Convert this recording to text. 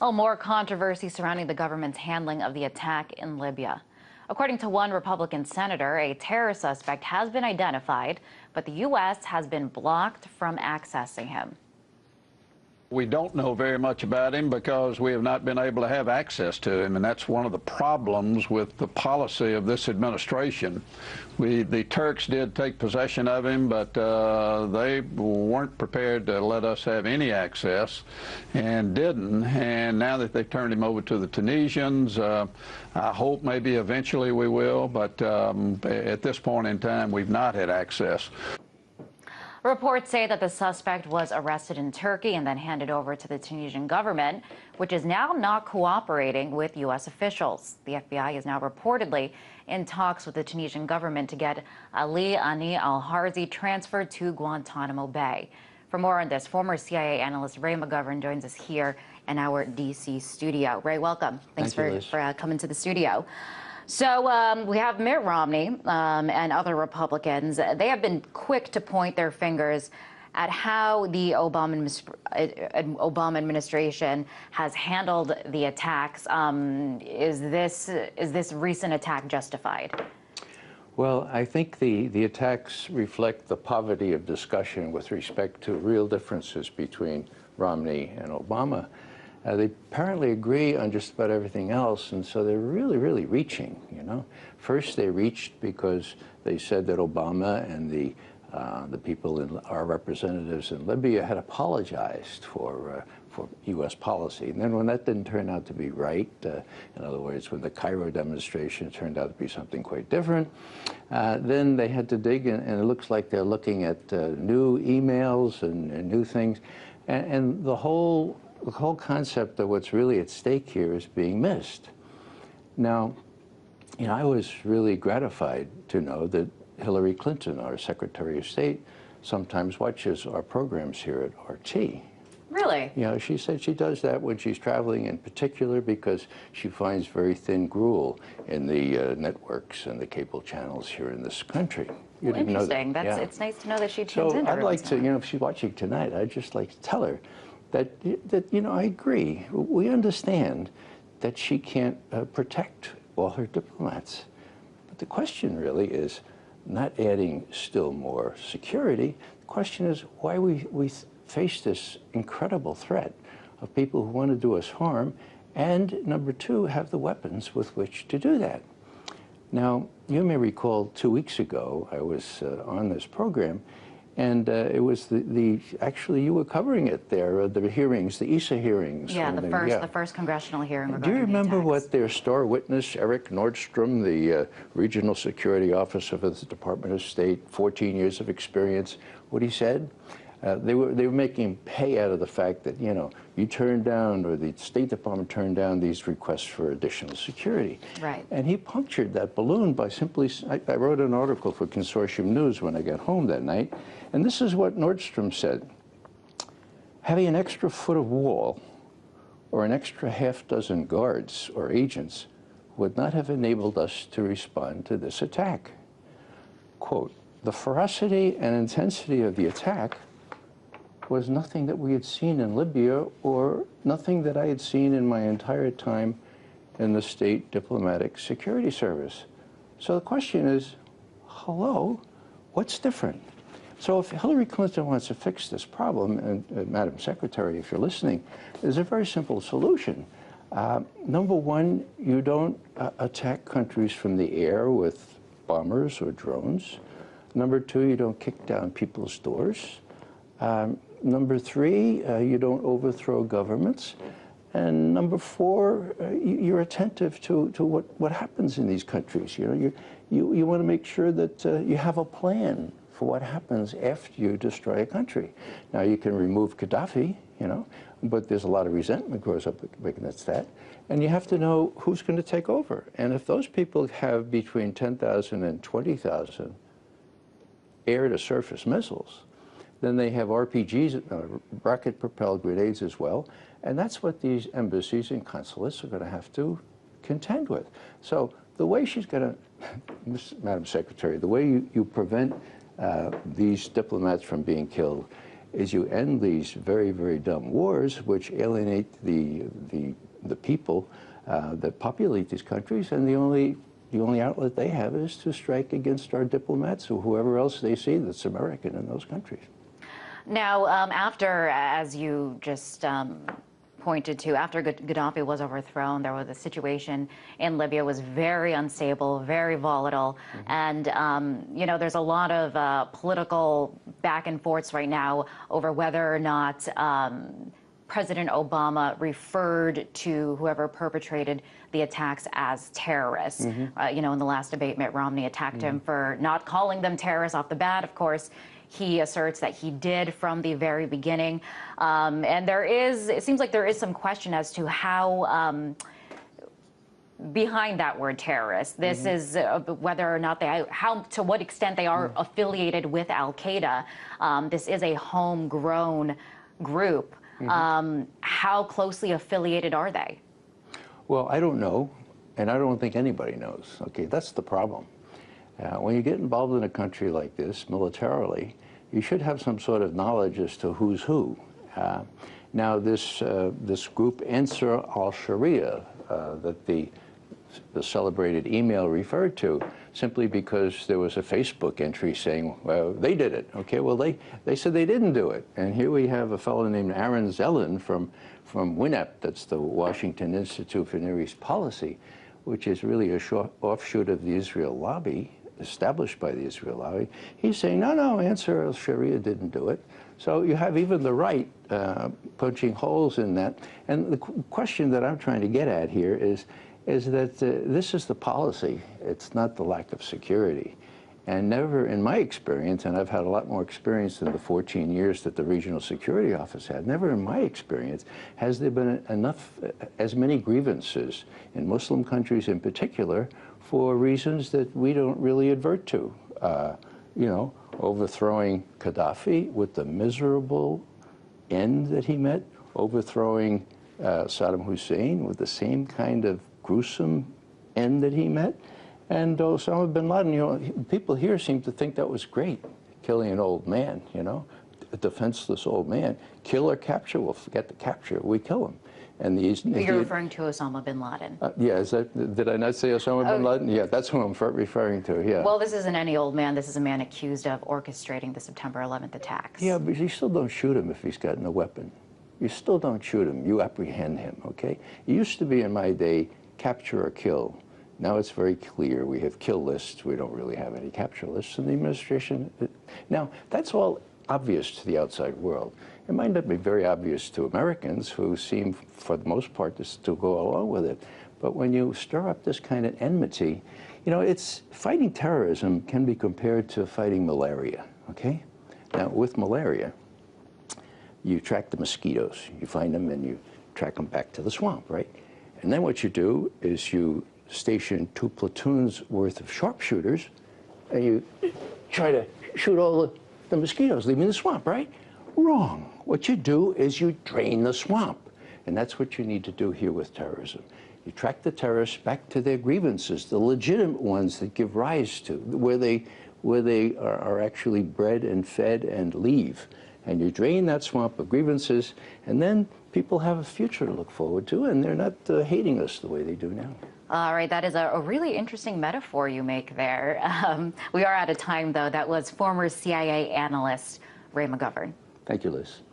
Oh, more controversy surrounding the government's handling of the attack in Libya. According to one Republican senator, a terror suspect has been identified, but the U.S. has been blocked from accessing him. We don't know very much about him because we have not been able to have access to him, and that's one of the problems with the policy of this administration. The Turks did take possession of him, but they weren't prepared to let us have any access and didn't. And now that they've turned him over to the Tunisians, I hope maybe eventually we will, but at this point in time, we've not had access. Reports say that the suspect was arrested in Turkey and then handed over to the Tunisian government, which is now not cooperating with U.S. officials. The FBI is now reportedly in talks with the Tunisian government to get Ali Ani al-Harzi transferred to Guantanamo Bay. For more on this, former CIA analyst Ray McGovern joins us here in our D.C. studio. Ray, welcome. Thanks for coming to the studio. So we have Mitt Romney and other Republicans. They have been quick to point their fingers at how the Obama administration has handled the attacks. Is this recent attack justified? Well, I think the attacks reflect the poverty of discussion with respect to real differences between Romney and Obama. They apparently agree on just about everything else, and so they're really reaching, you know. First, they reached because they said that Obama and the people, our representatives in Libya, had apologized for U.S. policy. And then when that didn't turn out to be right, in other words, when the Cairo demonstration turned out to be something quite different, then they had to dig, and it looks like they're looking at new emails and new things, and the whole concept of what's really at stake here is being missed. Now, you know, I was really gratified to know that Hillary Clinton, our Secretary of State, sometimes watches our programs here at RT. Really? You know, she said she does that when she's traveling, in particular because she finds very thin gruel in the networks and the cable channels here in this country. You well, didn't interesting. know that. It's nice to know that she tunes in. So I'd like to, you know, if she's watching tonight, I'd just like to tell her that you know, I agree. We understand that she can't protect all her diplomats. But the question really is not adding still more security. The question is why we face this incredible threat of people who want to do us harm, and number two, have the weapons with which to do that. Now, you may recall 2 weeks ago, I was on this program, and it was actually you were covering it there, the hearings, the ESA hearings. Yeah, the first congressional hearing regarding Do you remember the what their star witness, Eric Nordstrom, the regional security officer for the Department of State, 14 years of experience, what he said? They were making pay out of the fact that, you know, you turned down, or the State Department turned down these requests for additional security. Right. And he punctured that balloon by simply, I wrote an article for Consortium News when I got home that night, and this is what Nordstrom said. Having an extra foot of wall or an extra half dozen guards or agents would not have enabled us to respond to this attack. Quote, the ferocity and intensity of the attack was nothing that we had seen in Libya, or nothing that I had seen in my entire time in the State Diplomatic Security Service. So the question is, hello, what's different? So if Hillary Clinton wants to fix this problem, and Madam Secretary, if you're listening, there's a very simple solution. Number one, you don't attack countries from the air with bombers or drones. Number two, you don't kick down people's doors. Number three, you don't overthrow governments. And number four, you're attentive to what happens in these countries. You know, you want to make sure that you have a plan for what happens after you destroy a country. Now, you can remove Gaddafi, you know, but there's a lot of resentment grows up against that. And you have to know who's going to take over. And if those people have between 10,000 and 20,000 air-to-surface missiles, then they have RPGs, rocket-propelled grenades as well, and that's what these embassies and consulates are going to have to contend with. So the way she's going to, Madam Secretary, the way you prevent these diplomats from being killed is you end these very, very dumb wars, which alienate the people that populate these countries, and the only outlet they have is to strike against our diplomats or whoever else they see that's American in those countries. Now, after, as you just pointed to, after Gaddafi was overthrown, there was a situation in Libya was very unstable, very volatile, and you know, there's a lot of political back and forths right now over whether or not President Obama referred to whoever perpetrated the attacks as terrorists. You know, in the last debate, Mitt Romney attacked him for not calling them terrorists off the bat. Of course, he asserts that he did from the very beginning. And it seems like there is some question as to how, behind that word terrorist, this is whether or not to what extent they are affiliated with Al-Qaeda. This is a homegrown group. How closely affiliated are they? Well, I don't know, and I don't think anybody knows. Okay, that's the problem. When you get involved in a country like this militarily, you should have some sort of knowledge as to who's who. Now, this group, Ansar al-Sharia, that the celebrated email referred to, simply because there was a Facebook entry saying, well, they did it. Okay, well, they said they didn't do it. And here we have a fellow named Aaron Zellin from WINEP, that's the Washington Institute for Near East Policy, which is really a offshoot of the Israel lobby, established by the Israel lobby. He's saying, no, Ansar al-Sharia didn't do it. So you have even the right punching holes in that. And the question that I'm trying to get at here is that this is the policy. It's not the lack of security. And never, in my experience, and I've had a lot more experience than the 14 years that the Regional Security Office had, never in my experience has there been as many grievances in Muslim countries in particular for reasons that we don't really advert to. You know, overthrowing Gaddafi with the miserable end that he met, overthrowing Saddam Hussein with the same kind of gruesome end that he met, and Osama bin Laden. You know, people here seem to think that was great, killing an old man, you know, a defenseless old man. Kill or capture, we'll forget the capture, we kill him. And you're referring to Osama bin Laden. Yeah, did I not say Osama bin Laden? Yeah, that's who I'm referring to, yeah. Well, this isn't any old man. This is a man accused of orchestrating the September 11th attacks. Yeah, but you still don't shoot him if he's got no weapon. You still don't shoot him. You apprehend him, okay? It used to be in my day, capture or kill. Now it's very clear. We have kill lists. We don't really have any capture lists in the administration. Now, that's all obvious to the outside world. It might not be very obvious to Americans who seem, for the most part, to still go along with it. But when you stir up this kind of enmity, you know, fighting terrorism can be compared to fighting malaria, okay? Now, with malaria, you track the mosquitoes. You find them and you track them back to the swamp, right? And then what you do is you station 2 platoons worth of sharpshooters, and you try to shoot all the mosquitoes leaving the swamp, right? Wrong. What you do is you drain the swamp. And that's what you need to do here with terrorism. You track the terrorists back to their grievances, the legitimate ones that give rise to, where they are actually bred and fed and leave. And you drain that swamp of grievances, and then people have a future to look forward to, and they're not hating us the way they do now. All right, that is a really interesting metaphor you make there. We are out of time, though. That was former CIA analyst Ray McGovern. Thank you, Liz.